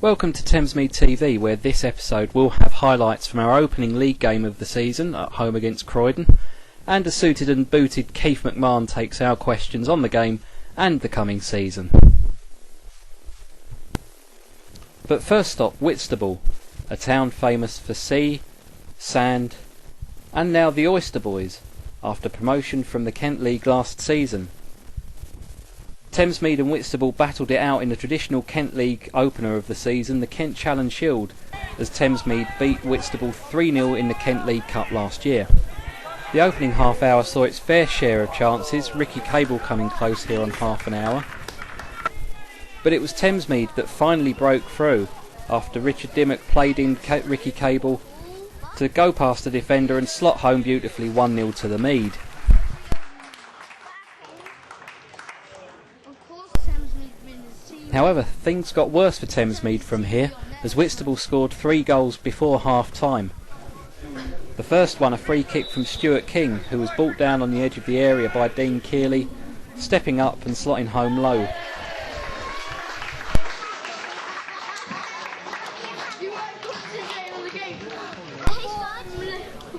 Welcome to Thamesmead TV, where this episode will have highlights from our opening league game of the season at home against Croydon, and a suited and booted Keith McMahon takes our questions on the game and the coming season. But first stop, Whitstable, a town famous for sea, sand, and now the Oyster Boys, after promotion from the Kent League last season. Thamesmead and Whitstable battled it out in the traditional Kent League opener of the season, the Kent Challenge Shield, as Thamesmead beat Whitstable 3-0 in the Kent League Cup last year. The opening half hour saw its fair share of chances, Ricky Cable coming close here on half an hour. But it was Thamesmead that finally broke through after Richard Dimmock played in Ricky Cable to go past the defender and slot home beautifully 1-0 to the Mead. However, things got worse for Thamesmead from here, as Whitstable scored 3 goals before half-time. The first one, a free kick from Stuart King, who was brought down on the edge of the area by Dean Keeley, stepping up and slotting home low.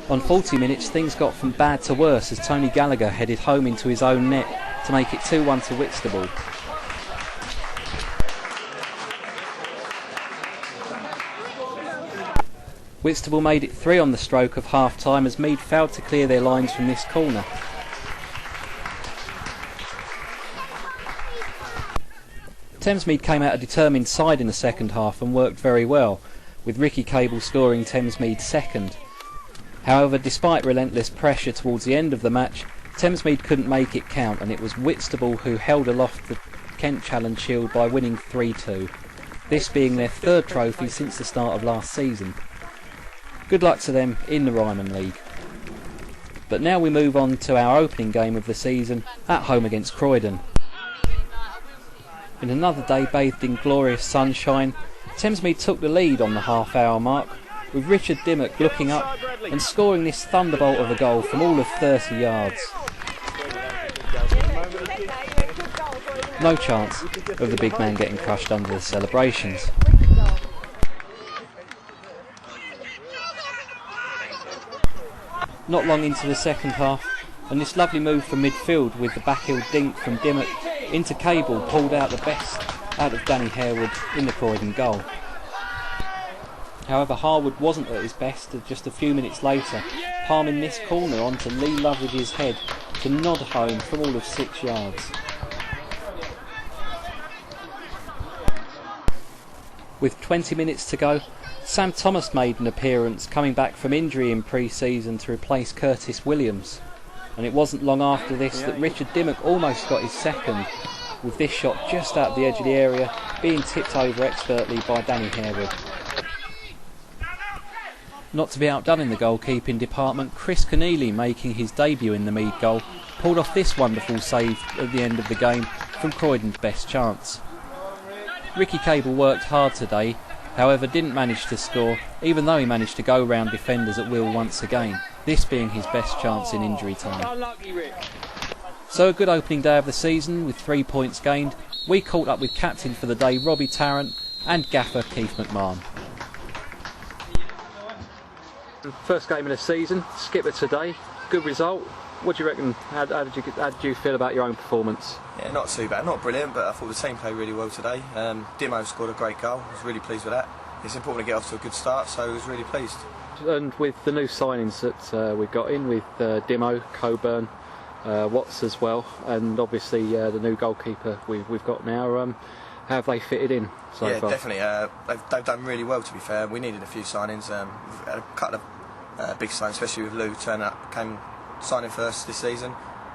On 40 minutes, things got from bad to worse as Tony Gallagher headed home into his own net to make it 2-1 to Whitstable. Whitstable made it 3 on the stroke of half-time as Mead failed to clear their lines from this corner. Thamesmead came out a determined side in the second half and worked very well, with Ricky Cable scoring Thamesmead's second. However, despite relentless pressure towards the end of the match, Thamesmead couldn't make it count, and it was Whitstable who held aloft the Kent Challenge Shield by winning 3-2, this being their 3rd trophy since the start of last season. Good luck to them in the Ryman League. But now we move on to our opening game of the season at home against Croydon. In another day bathed in glorious sunshine, Thamesmead took the lead on the half-hour mark, with Richard Dimmock looking up and scoring this thunderbolt of a goal from all of 30 yards. No chance of the big man getting crushed under the celebrations. Not long into the second half, and this lovely move from midfield with the backheel dink from Dimmock into Cable pulled out the best out of Danny Harewood in the Croydon goal. However, Harwood wasn't at his best just a few minutes later, palming this corner onto Lee Loveridge's head to nod home from all of 6 yards. With 20 minutes to go, Sam Thomas made an appearance, coming back from injury in pre-season to replace Curtis Williams, and it wasn't long after this that Richard Dimmock almost got his second, with this shot just out the edge of the area being tipped over expertly by Danny Harewood. Not to be outdone in the goalkeeping department, Chris Keneally, making his debut in the Mead goal, pulled off this wonderful save at the end of the game from Croydon's best chance. Ricky Cable worked hard today, however didn't manage to score, even though he managed to go round defenders at will once again, this being his best chance in injury time. So a good opening day of the season with 3 points gained. We caught up with captain for the day Robbie Tarrent and gaffer Keith McMahon. First game of the season, skipper today, good result. What do you reckon? How did you feel about your own performance? Yeah, not too bad, not brilliant, but I thought the team played really well today. Dimmo scored a great goal, I was really pleased with that. It's important to get off to a good start, so I was really pleased. And with the new signings that we've got in, with Dimmo, Coburn, Watts as well, and obviously the new goalkeeper we've got now, how have they fitted in so far? Yeah, definitely. They've done really well, to be fair. We needed a few signings. We've had a couple of big signings, especially with Lou turning up, came signing first this season.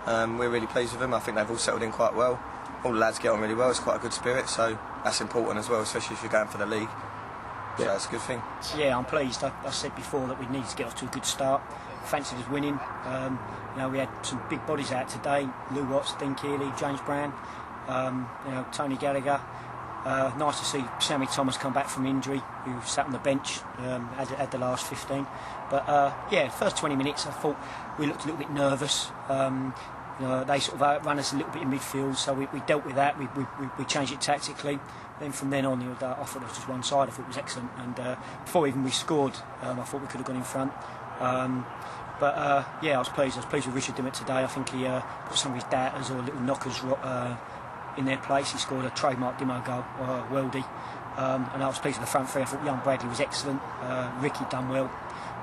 We're really pleased with them. I think they've all settled in quite well. All the lads get on really well. It's quite a good spirit, so that's important as well, especially if you're going for the league. So that's a good thing. Yeah, I'm pleased. I said before that we need to get off to a good start. Fancied us winning. We had some big bodies out today. Lou Watts, Dean Keeley, James Brown, Tony Gallagher. Nice to see Sammy Thomas come back from injury, who sat on the bench had the last 15. But first 20 minutes I thought we looked a little bit nervous. They sort of outrun us a little bit in midfield, so we dealt with that. We changed it tactically. Then from then on, they offered us just one side. I thought it was excellent. And before even we scored, I thought we could have gone in front. Yeah, I was pleased. I was pleased with Richard Dimmitt today. I think he put some of his doubters or little knockers in their place. He scored a trademark Dimmo goal, worldie. And I was pleased with the front three. I thought young Bradley was excellent. Ricky done well.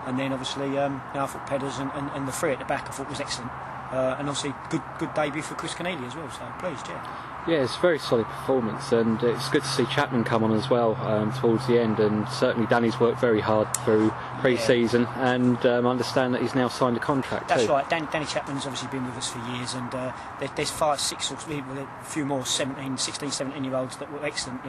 And then obviously, I thought Pedders and the three at the back I thought was excellent. And obviously, good debut for Chris Keneally as well. So pleased, yeah. Yeah, it's a very solid performance, and it's good to see Chapman come on as well towards the end. And certainly, Danny's worked very hard through pre-season, and I understand that he's now signed a contract. That's too. right. Danny Chapman's obviously been with us for years, and there's 5, 6, or a few more 16, 17-year-olds that were excellent.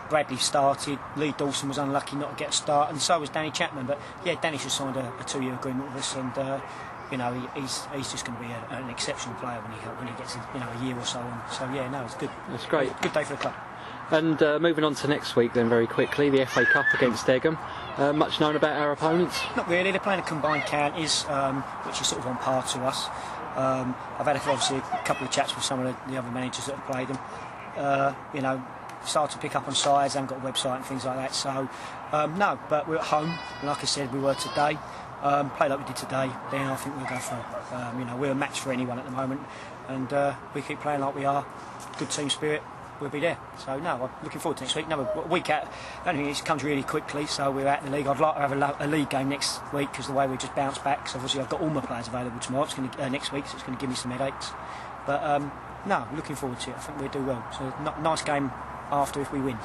Bradley started, Lee Dawson was unlucky not to get a start, and so was Danny Chapman. But yeah, Danny's just signed a 2-year agreement with us, and. He's just going to be an exceptional player when he gets a year or so on. So yeah, no, it's good. It's great. Good day for the club. And moving on to next week then very quickly, the FA Cup against Egham. Much known about our opponents? Not really. They're playing a combined counties, which is sort of on par to us. I've had obviously a couple of chats with some of the other managers that have played them. Started to pick up on sides, haven't got a website and things like that. So no, but we're at home. Like I said, we were today. Play like we did today, then I think we'll go for we're a match for anyone at the moment, and we keep playing like we are. Good team spirit, we'll be there. So no, I'm looking forward to next week. Another week out. I don't think it comes really quickly, so we're out in the league. I'd like to have a league game next week because the way we just bounce back. So obviously I've got all my players available tomorrow. It's going to next week, so it's going to give me some headaches. But no, looking forward to it. I think we'll do well. So nice game after if we win.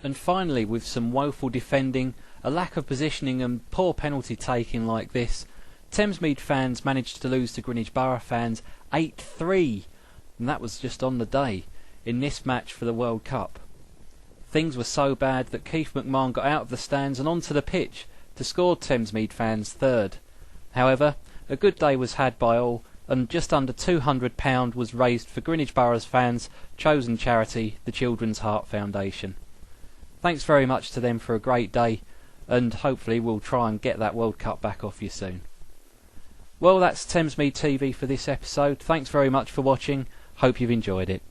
And finally, with some woeful defending, a lack of positioning and poor penalty taking like this, Thamesmead fans managed to lose to Greenwich Borough fans 8-3, and that was just on the day, in this match for the World Cup. Things were so bad that Keith McMahon got out of the stands and onto the pitch to score Thamesmead fans third. However, a good day was had by all, and just under £200 was raised for Greenwich Borough's fans' chosen charity, the Children's Heart Foundation. Thanks very much to them for a great day, and hopefully we'll try and get that World Cup back off you soon. Well, that's Thamesmead TV for this episode. Thanks very much for watching. Hope you've enjoyed it.